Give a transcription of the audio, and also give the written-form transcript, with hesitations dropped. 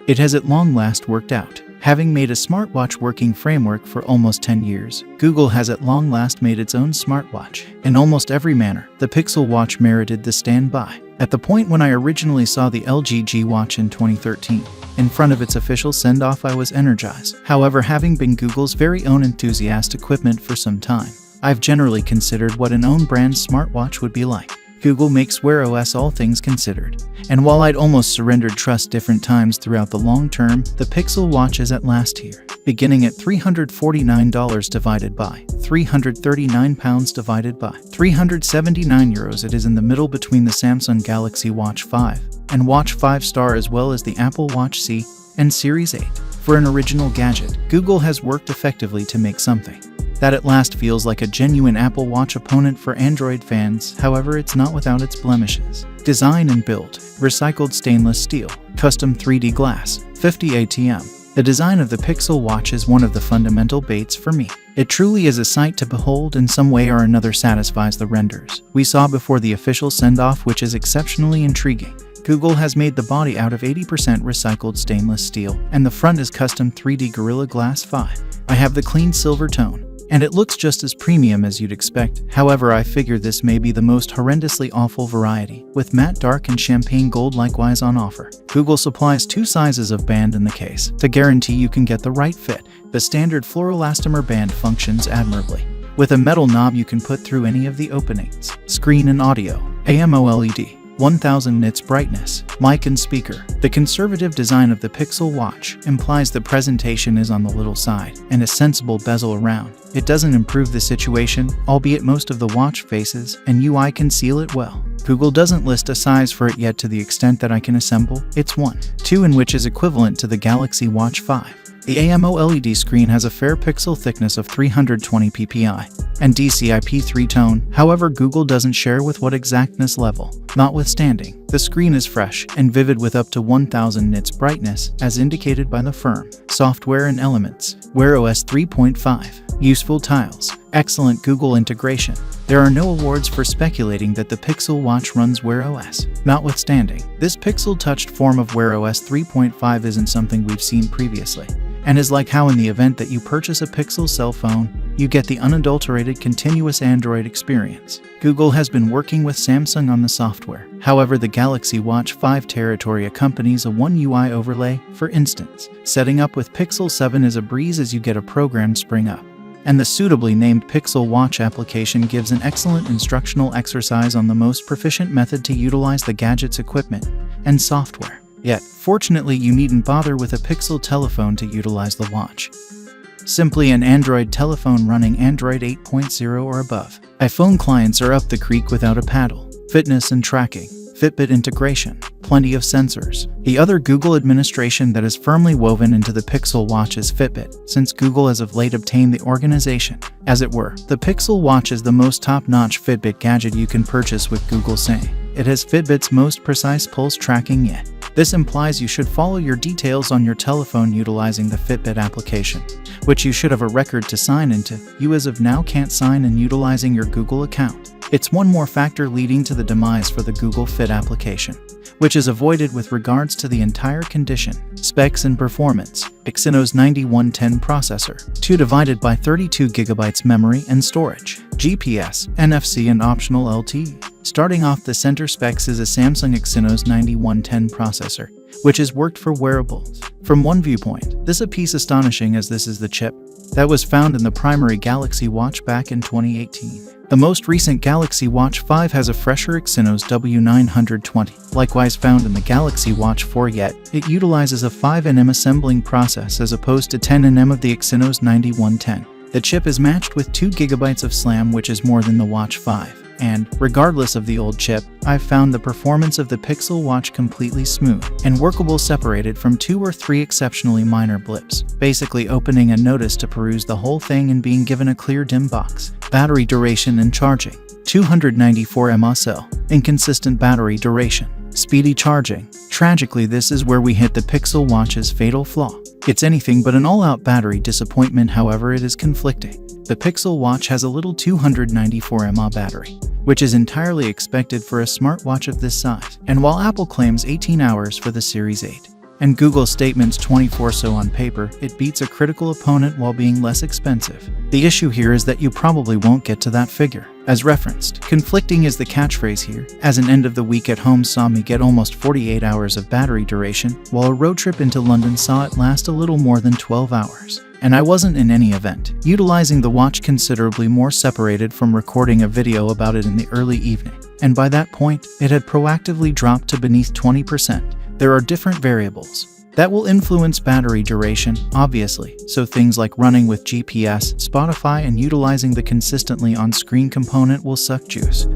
It has at long last worked out. Having made a smartwatch working framework for almost 10 years, Google has at long last made its own smartwatch. In almost every manner, the Pixel Watch merited the standby. At the point when I originally saw the LG G Watch in 2013, in front of its official send-off, I was energized. However, having been Google's very own enthusiast equipment for some time, I've generally considered what an own brand smartwatch would be like. Google makes Wear OS all things considered, and while I'd almost surrendered trust different times throughout the long term, the Pixel Watch is at last here. Beginning at $349 divided by £339 divided by €379, it is in the middle between the Samsung Galaxy Watch 5 and Watch 5 Star, as well as the Apple Watch SE and Series 8. For an original gadget, Google has worked effectively to make something that at last feels like a genuine Apple Watch opponent for Android fans. However, it's not without its blemishes. Design and build: recycled stainless steel, custom 3D glass, 50 ATM. The design of the Pixel Watch is one of the fundamental baits for me. It truly is a sight to behold. In some way or another satisfies the renders we saw before the official send-off, which is exceptionally intriguing. Google has made the body out of 80% recycled stainless steel, and the front is custom 3D Gorilla Glass 5. I have the clean silver tone, and it looks just as premium as you'd expect. However, I figure this may be the most horrendously awful variety, with matte dark and champagne gold likewise on offer. Google supplies 2 sizes of band in the case to guarantee you can get the right fit. The standard Fluoroelastomer band functions admirably. With a metal knob you can put through any of the openings. Screen and audio, AMOLED, 1000 nits brightness, mic and speaker. The conservative design of the Pixel Watch implies the presentation is on the little side, and a sensible bezel around. It doesn't improve the situation, albeit most of the watch faces and UI conceal it well. Google doesn't list a size for it yet. To the extent that I can assemble, it's 1/2 in, which is equivalent to the Galaxy Watch 5. The AMOLED screen has a fair pixel thickness of 320 ppi and DCI-P3 tone. However, Google doesn't share with what exactness level. Notwithstanding, the screen is fresh and vivid with up to 1000 nits brightness, as indicated by the firm. Software and elements: Wear OS 3.5. Useful tiles: excellent Google integration. There are no awards for speculating that the Pixel Watch runs Wear OS. Notwithstanding, this pixel-touched form of Wear OS 3.5 isn't something we've seen previously, and is like how in the event that you purchase a Pixel cell phone, you get the unadulterated continuous Android experience. Google has been working with Samsung on the software. However, the Galaxy Watch 5 territory accompanies a One UI overlay. For instance, setting up with Pixel 7 is a breeze as you get a programmed spring up, and the suitably named Pixel Watch application gives an excellent instructional exercise on the most proficient method to utilize the gadget's equipment and software. Yet, fortunately, you needn't bother with a Pixel telephone to utilize the watch. Simply an Android telephone running Android 8.0 or above. iPhone clients are up the creek without a paddle. Fitness and tracking, Fitbit integration, plenty of sensors. The other Google administration that is firmly woven into the Pixel Watch is Fitbit, since Google has of late obtained the organization. As it were, the Pixel Watch is the most top-notch Fitbit gadget you can purchase, with Google saying it has Fitbit's most precise pulse tracking yet. This implies you should follow your details on your telephone utilizing the Fitbit application, which you should have a record to sign into. You as of now can't sign in utilizing your Google account. It's one more factor leading to the demise for the Google Fit application, which is avoided with regards to the entire condition. Specs and performance: Exynos 9110 processor, 2 divided by 32 GB memory and storage, GPS, NFC and optional LTE. Starting off the center specs is a Samsung Exynos 9110 processor, which has worked for wearables. From one viewpoint, this is a piece astonishing, as this is the chip that was found in the primary Galaxy Watch back in 2018. The most recent Galaxy Watch 5 has a fresher Exynos W920, likewise found in the Galaxy Watch 4, yet it utilizes a 5nm assembling process as opposed to 10nm of the Exynos 9110. The chip is matched with 2 GB of SLAM, which is more than the Watch 5. And, regardless of the old chip, I've found the performance of the Pixel Watch completely smooth and workable, separated from 2 or 3 exceptionally minor blips, basically opening a notice to peruse the whole thing and being given a clear dim box. Battery duration and charging: 294 mAh cell, inconsistent battery duration, speedy charging. Tragically, this is where we hit the Pixel Watch's fatal flaw. It's anything but an all-out battery disappointment. However, it is conflicting. The Pixel Watch has a little 294 mAh battery, which is entirely expected for a smartwatch of this size, and while Apple claims 18 hours for the Series 8, and Google's statements 24 so on paper, it beats a critical opponent while being less expensive. The issue here is that you probably won't get to that figure. As referenced, conflicting is the catchphrase here, as an end of the week at home saw me get almost 48 hours of battery duration, while a road trip into London saw it last a little more than 12 hours. And I wasn't in any event, utilizing the watch considerably more separated from recording a video about it in the early evening. And by that point, it had proactively dropped to beneath 20%. There are different variables that will influence battery duration, obviously, so things like running with GPS, Spotify, and utilizing the consistently on-screen component will suck juice.